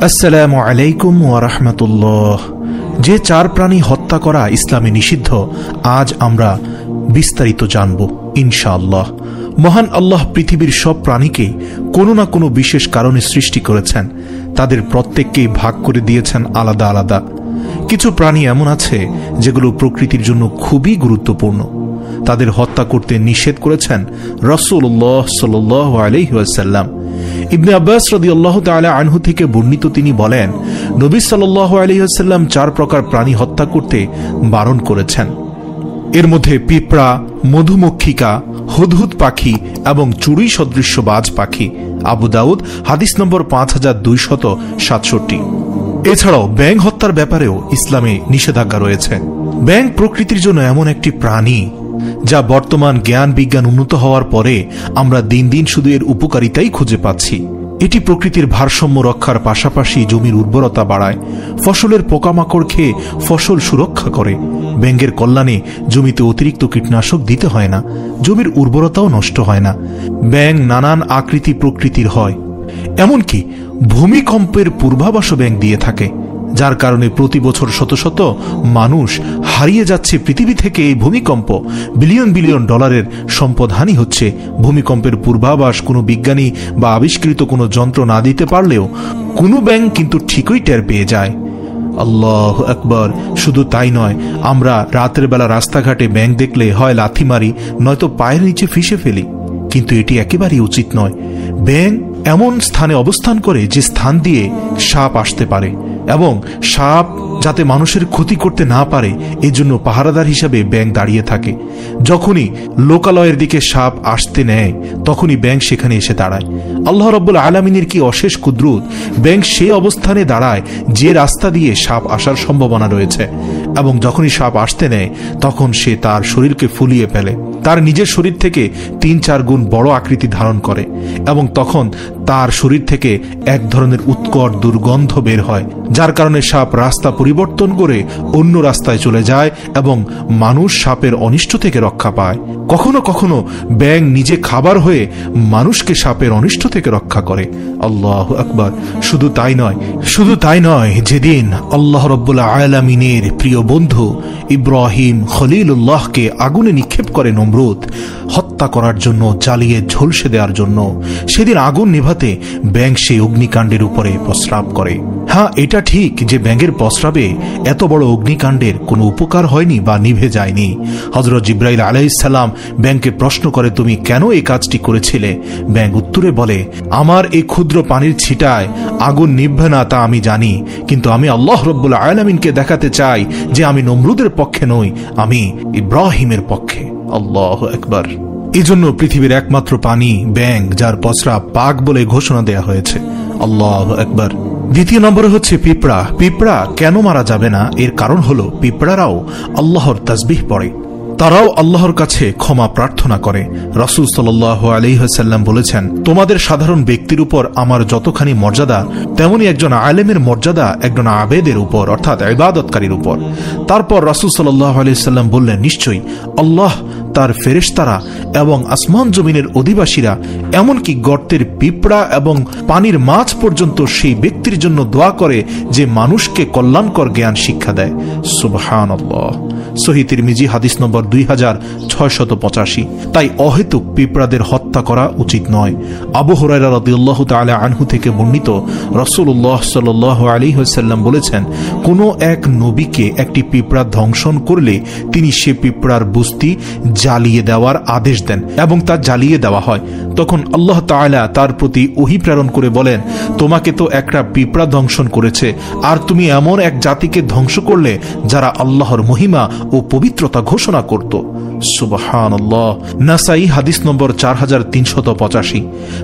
আসসালামু আলাইকুম ওয়া রাহমাতুল্লাহ। যে চার প্রাণী হত্যা করা ইসলামে নিষিদ্ধ, আজ আমরা বিস্তারিত জানব ইনশাআল্লাহ। মহান আল্লাহ পৃথিবীর সব প্রাণীকে কোনো না কোনো বিশেষ কারণে সৃষ্টি করেছেন। তাদের প্রত্যেককেই ভাগ করে দিয়েছেন আলাদা আলাদা। কিছু প্রাণী এমন আছে যেগুলো প্রকৃতির জন্য খুবই গুরুত্বপূর্ণ। তাদের হত্যা করতে নিষেধ করেছেন রাসূলুল্লাহ সাল্লাল্লাহু আলাইহি ওয়াসাল্লাম। ইবনে আব্বাস রাদিয়াল্লাহু তাআলা আনহু থেকে বর্ণিত, তিনি বলেন, নবী সাল্লাল্লাহু আলাইহি ওয়াসাল্লাম 4 প্রকার প্রাণী হত্যা করতে বারণ করেছেন। এর মধ্যে পিঁপড়া, মধুমক্ষিকা, হুদহুদ পাখি এবং চড়ুই সদৃশ্য বাজ পাখি। আবু দাউদ, হাদিস নম্বর 5267। এছাড়াও ব্যাঙ হত্যার ব্যাপারেও ইসলামে নিষেধাজ্ঞা রয়েছে। ব্যাঙ প্রকৃতির জন্য এমন একটি প্রাণী যা বর্তমান জ্ঞান বিজ্ঞান উন্নত হওয়ার পরে আমরা দিন দিন শুধু এর উপকারিতাই খুঁজে পাচ্ছি। এটি প্রকৃতির ভারসাম্য রক্ষার পাশাপাশি জমির উর্বরতা বাড়ায়, ফসলের পোকামাকড় খেয়ে ফসল সুরক্ষা করে। ব্যাঙের কল্যাণে জমিতে অতিরিক্ত কীটনাশক দিতে হয় না, জমির উর্বরতাও নষ্ট হয় না। ব্যাঙ নানান আকৃতি প্রকৃতির হয়, এমনকি ভূমিকম্পের পূর্বাভাসও ব্যাঙ দিয়ে থাকে, যার কারণে প্রতি বছর শত শত মানুষ হারিয়ে যাচ্ছে পৃথিবী থেকে। এই ভূমিকম্প বিলিয়ন বিলিয়ন ডলারের সম্পদহানি হচ্ছে। ভূমিকম্পের পূর্বাভাস কোনো বিজ্ঞানী বা আবিষ্কৃত কোনো যন্ত্র না দিতে পারলেও কোনো ব্যাঙ কিন্তু ঠিকই টের পেয়ে যায়। আল্লাহু আকবার। শুধু তাই নয়, আমরা রাতের বেলা রাস্তাঘাটে ব্যাঙ দেখলে হয় লাথি মারি, নয়তো পায়ের নিচে ফিসে ফেলি, কিন্তু এটি একেবারেই উচিত নয়। ব্যাঙ এমন স্থানে অবস্থান করে যে স্থান দিয়ে সাপ আসতে পারে, এবং সাপ যাতে মানুষের ক্ষতি করতে না পারে এজন্য পাহারাদার হিসাবে ব্যাঙ দাঁড়িয়ে থাকে। যখনই লোকালয়ের দিকে সাপ আসতে নেয় তখনই ব্যাঙ সেখানে এসে দাঁড়ায়। আল্লাহ রাব্বুল আলামিনের কি অশেষ কুদরত! ব্যাঙ সেই অবস্থানে দাঁড়ায় যে রাস্তা দিয়ে সাপ আসার সম্ভাবনা রয়েছে, এবং যখনই সাপ আসতে নেয় তখন সে তার শরীরকে ফুলিয়ে ফেলে, তার নিজের শরীর থেকে 3-4 গুণ বড় আকৃতি ধারণ করে, এবং তখন তার শরীর থেকে এক ধরনের উৎকট দুর্গন্ধ বের হয়, যার কারণে সাপ রাস্তা পরিবর্তন করে অন্য রাস্তায় চলে যায় এবং মানুষ সাপের অনিষ্ট থেকে রক্ষা পায়। কখনো কখনো ব্যাঙ নিজে খাবার হয়ে মানুষকে সাপের অনিষ্ট থেকে রক্ষা করে। আল্লাহু আকবার। শুধু তাই নয়, যেদিন আল্লাহ রাব্বুল আলামিনের প্রিয় বন্ধু ইব্রাহিম খলিলুল্লাহকে আগুনে নিক্ষেপ করে নমরুদ হত্যা করার জন্য, জ্বালিয়ে ঝলসে দেওয়ার জন্য, সেদিন আগুন নেভাতে ব্যাঙ সেই অগ্নিকাণ্ডের উপরে প্রস্রাব করে। হ্যাঁ, এটা ঠিক যে ব্যাঙের প্রস্রাবে এত বড় অগ্নিকাণ্ডের কোনো উপকার হয়নি বা নিভে যায়নি। হযরত জিবরাইল আলাইহিস সালাম ব্যাঙকে প্রশ্ন করে, তুমি কেন এই কাজটি করেছিলে? ব্যাঙ উত্তরে বলে, আমার এই ক্ষুদ্র পানির ছিটায় আগুন নিভবে না তা আমি জানি, কিন্তু আমি আল্লাহ রাব্বুল আলামিনকে দেখাতে চাই যে আমি নমরুদের পক্ষে নই, আমি ইব্রাহিমের পক্ষে। আল্লাহু আকবার। এজন্য পৃথিবীর একমাত্র প্রাণী ব্যাঙ, যার প্রস্রাব পাক বলে ঘোষণা দেয়া হয়েছে। আল্লাহু আকবার। দ্বিতীয় নম্বরে হচ্ছে পিঁপড়া। পিঁপড়া কেন মারা যাবে না? এর কারণ হলো পিঁপড়ারাও আল্লাহর তাসবিহ পড়ে, তারাও আল্লাহর কাছে ক্ষমা প্রার্থনা করে। রাসূল সাল্লাল্লাহু আলাইহি ওয়াসাল্লাম বলেছেন, তোমাদের সাধারণ ব্যক্তির উপর আমার যতখানি মর্যাদা, তেমনি একজন আলেমের মর্যাদা একজন আবেদের উপর, অর্থাৎ ইবাদতকারীর উপর। তারপর রাসূল সাল্লাল্লাহু আলাইহি ওয়াসাল্লাম বললেন, নিশ্চয়ই আল্লাহ, তার ফেরেশতারা এবং আসমান জমিনের অধিবাসীরা, এমনকি গর্তের পিঁপড়া এবং পানির মাছ পর্যন্ত সেই ব্যক্তির জন্য দোয়া করে যে মানুষকে কল্যাণকর জ্ঞান শিক্ষা দেয়। সুবহানাল্লাহ। সহিহ তিরমিজি, হাদিস নম্বর 2685। তাই অহেতুক পিঁপড়াদের হত্যা করা উচিত নয়। আবু হুরায়রা রাদিয়াল্লাহু তাআলা আনহু থেকে বর্ণিত, রাসূলুল্লাহ সাল্লাল্লাহু আলাইহি ওয়াসাল্লাম বলেছেন, কোন এক নবীকে একটি পিঁপড়া ধ্বংসন করলে তিনি সে পিঁপড়ার বস্তি জ্বালিয়ে দেওয়ার আদেশ দেন এবং তা জ্বালিয়ে দেওয়া হয়। তখন আল্লাহ তাআলা তার প্রতি ওহী প্রেরণ করে বলেন, তোমাকে তো একটা পিঁপড়া ধ্বংসন করেছে, আর তুমি এমন এক জাতিকে ধ্বংস করলে যারা আল্লাহর মহিমা ও পবিত্রতা ঘোষণা করত। সুবহানাল্লাহ। নাসাই, হাদিস নম্বর 4385।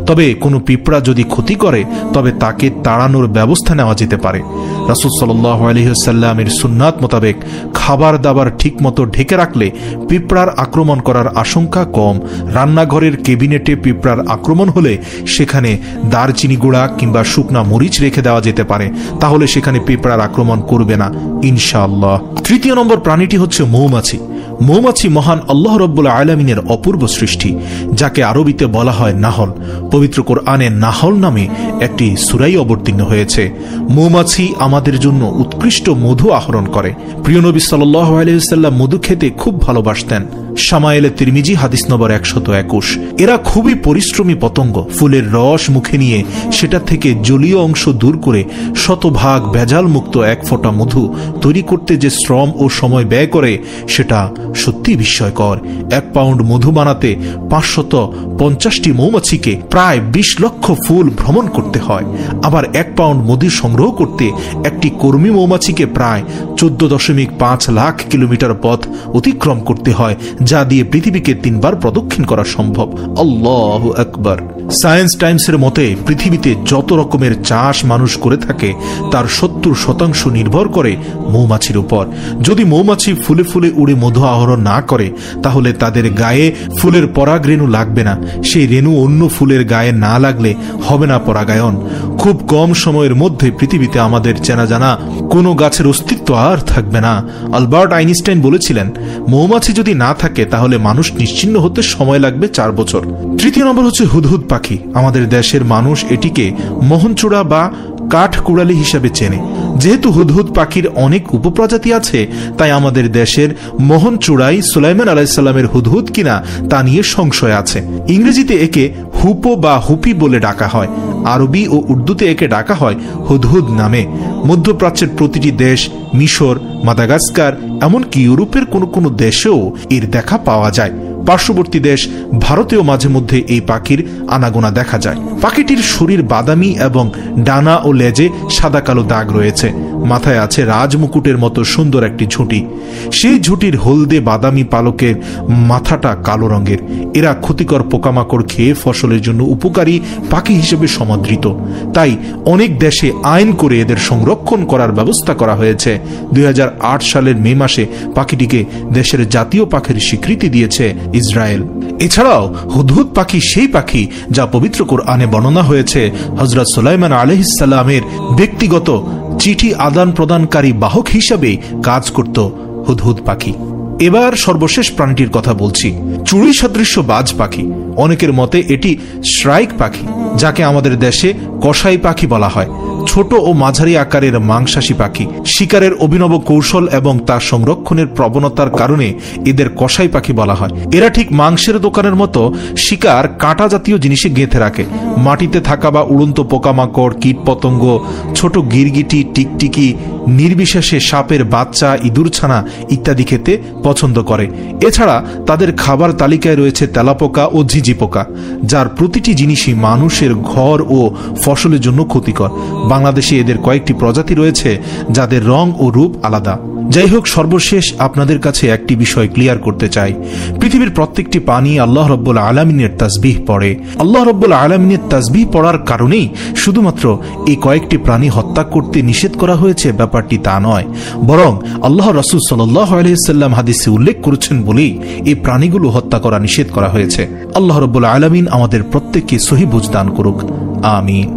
তবে কোনো পিঁপড়া যদি ক্ষতি করে তবে তাকে তাড়ানোর ব্যবস্থা নেওয়া যেতে পারে। রাসূল সাল্লাল্লাহু আলাইহি ওয়াসাল্লামের সুন্নাত মোতাবেক খাবার দাবার ঠিকমতো ঢেকে রাখলে পিঁপড়ার আক্রমণ করার আশঙ্কা কম। রান্নাঘরের কেবিনেটে পিঁপড়ার আক্রমণ হলে সেখানে দারচিনি গুঁড়া কিংবা শুকনা মরিচ রেখে দেওয়া যেতে পারে, তাহলে সেখানে পিঁপড়ার আক্রমণ করবে না ইনশাআল্লাহ। তৃতীয় নম্বর প্রাণীটি হচ্ছে হচ্ছে মৌমাছি। মৌমাছি মহান আল্লাহ রাব্বুল আলামিনের অপূর্ব সৃষ্টি, যাকে আরবিতে বলা হয় নাহল। পবিত্র কোরআনে নাহল নামে একটি সূরাই অবতীর্ণ হয়েছে। মৌমাছি আমাদের জন্য উৎকৃষ্ট মধু আহরণ করে। প্রিয় নবী সাল্লাল্লাহু আলাইহি ওয়াসাল্লাম মধু খেতে খুব ভালোবাসতেন। শামায়েলে তিরমিজি হাদিস নম্বর 121। এরা খুবই পরিশ্রমী পতঙ্গ। ফুলের রস মুখে নিয়ে সেটা থেকে জলীয় অংশ দূর করে শতভাগ ভেজাল মুক্ত এক ফোঁটা মধু তৈরি করতে যে শ্রম ও সময় ব্যয় করে সেটা সত্যি বিস্ময়কর। 1 পাউন্ড মধু বানাতে 550টি মৌমাছিকে প্রায় 20 লক্ষ ফুল ভ্রমণ করতে হয়। আবার 1 পাউন্ড মধু সংগ্রহ করতে একটি কর্মী মৌমাছিকে প্রায় 14.5 লাখ কিলোমিটার পথ অতিক্রম করতে হয়, যা দিয়ে পৃথিবীকে 3 বার প্রদক্ষিণ করা সম্ভব। আল্লাহু আকবার। সায়েন্স টাইমসের মতে পৃথিবীতে যত রকমের চাষ মানুষ করে থাকে তার 70% নির্ভর করে মৌমাছির উপর। যদি মৌমাছি ফুলে ফুলে উড়ে মধু আহরণ না করে তাহলে তাদের গায়ে ফুলের পরাগ রেণু লাগবে না। সেই রেণু অন্য ফুলের গায়ে না লাগলে হবে না পরাগায়ন। খুব কম সময়ের মধ্যে পৃথিবীতে আমাদের চেনা জানা কোনো গাছের অস্তিত্ব আর থাকবে না। আলবার্ট আইনস্টাইন বলেছিলেন, মৌমাছি যদি না থাকে তাহলে মানুষ নিশ্চিহ্ন হতে সময় লাগবে 4 বছর। তৃতীয় নম্বর হচ্ছে হুদহুদ পাখি। আমাদের দেশের মানুষ এটিকে মোহনচূড়া বা কাঠকুড়ালি হিসাবে চেনে। যেহেতু হুদহুদ পাখির অনেক উপপ্রজাতি আছে, তাই আমাদের দেশের মোহনচূড়াই সুলাইমান আলাইহিস সালামের হুদহুদ কিনা তা নিয়ে সংশয় আছে। ইংরেজিতে একে হুপো বা হুপি বলে ডাকা হয়। আরবি ও উর্দুতে একে ডাকা হয় হুদহুদ নামে। মধ্যপ্রাচ্যের প্রতিটি দেশ, মিশর, মাদাগাস্কার, এমনকি ইউরোপের কোনো কোনো দেশেও এর দেখা পাওয়া যায়। পার্শ্ববর্তী দেশ ভারতেও মাঝে মধ্যে এই পাখির আনাগোনা দেখা যায়। পাখিটির শরীর বাদামি এবং ডানা ও লেজে সাদা কালো দাগ রয়েছে। মাথায় আছে রাজমুকুটের মতো সুন্দর একটি ঝুঁটি। সেই ঝুঁটির হলদে বাদামি পালকের মাথাটা কালো রঙের। এরা ক্ষতিকর পোকামাকড় খেয়ে ফসলের জন্য উপকারী পাখি হিসেবে সমাদৃত। তাই অনেক দেশে আইন করে এদের সংরক্ষণ করার ব্যবস্থা করা হয়েছে। 2008 সালের মে মাসে পাখিটিকে দেশের জাতীয় পাখির স্বীকৃতি দিয়েছে ইসরায়েল। এছাড়াও হুদহুদ পাখি সেই পাখি যা পবিত্র কোরআনে বর্ণনা হয়েছে হযরত সুলাইমান আলাইহিস সালামের ব্যক্তিগত চিঠি আদান প্রদানকারী বাহক হিসাবে কাজ করত হুদহুদ পাখি। এবার সর্বশেষ প্রাণীটির কথা বলছি, চুড়ি সদৃশ্য বাজ পাখি। অনেকের মতে এটি শ্রাইক পাখি, যাকে আমাদের দেশে কসাই পাখি বলা হয়। ছোট ও মাঝারি আকারের মাংসাশী পাখি। শিকারের অভিনব কৌশল এবং তার সংরক্ষণের প্রবণতার কারণে এদের কসাই পাখি বলা হয়। এরা ঠিক মাংসের দোকানের মতো শিকার কাঁটা জাতীয় জিনিসে গেঁথে রাখে। মাটিতে থাকা বা উড়ন্ত পোকামাকড়, কীট পতঙ্গ, ছোট গিরগিটি, টিকটিকি, নির্বিশেষে সাপের বাচ্চা, ইঁদুরছানা ইত্যাদি খেতে পছন্দ করে। এছাড়া তাদের খাবার তালিকায় রয়েছে তেলাপোকা ও ঝিঝি পোকা, যার প্রতিটি জিনিসই মানুষের ঘর ও ফসলের জন্য ক্ষতিকর। বাংলাদেশে এদের কয়েকটি প্রজাতি রয়েছে যাদের রং ও রূপ আলাদা। যাই হোক, সর্বশেষ আপনাদের কাছে একটি বিষয় ক্লিয়ার করতে চাই। পৃথিবীর প্রত্যেকটি প্রাণী আল্লাহ রাব্বুল আলামিনের তাসবিহ পড়ে। আল্লাহ রাব্বুল আলামিনের তাসবিহ পড়ার কারণেই শুধুমাত্র এই কয়েকটি প্রাণী হত্যা করতে নিষেধ করা হয়েছে, ব্যাপারটি তা নয়। বরং আল্লাহ রাসূল সাল্লাল্লাহু আলাইহি ওয়াসাল্লাম হাদিসে উল্লেখ করেছেন বলেই এই প্রাণীগুলো হত্যা করা নিষেধ করা হয়েছে। আল্লাহ রাব্বুল আলামিন আমাদের প্রত্যেককে সহিহ বুঝ দান করুক। আমিন।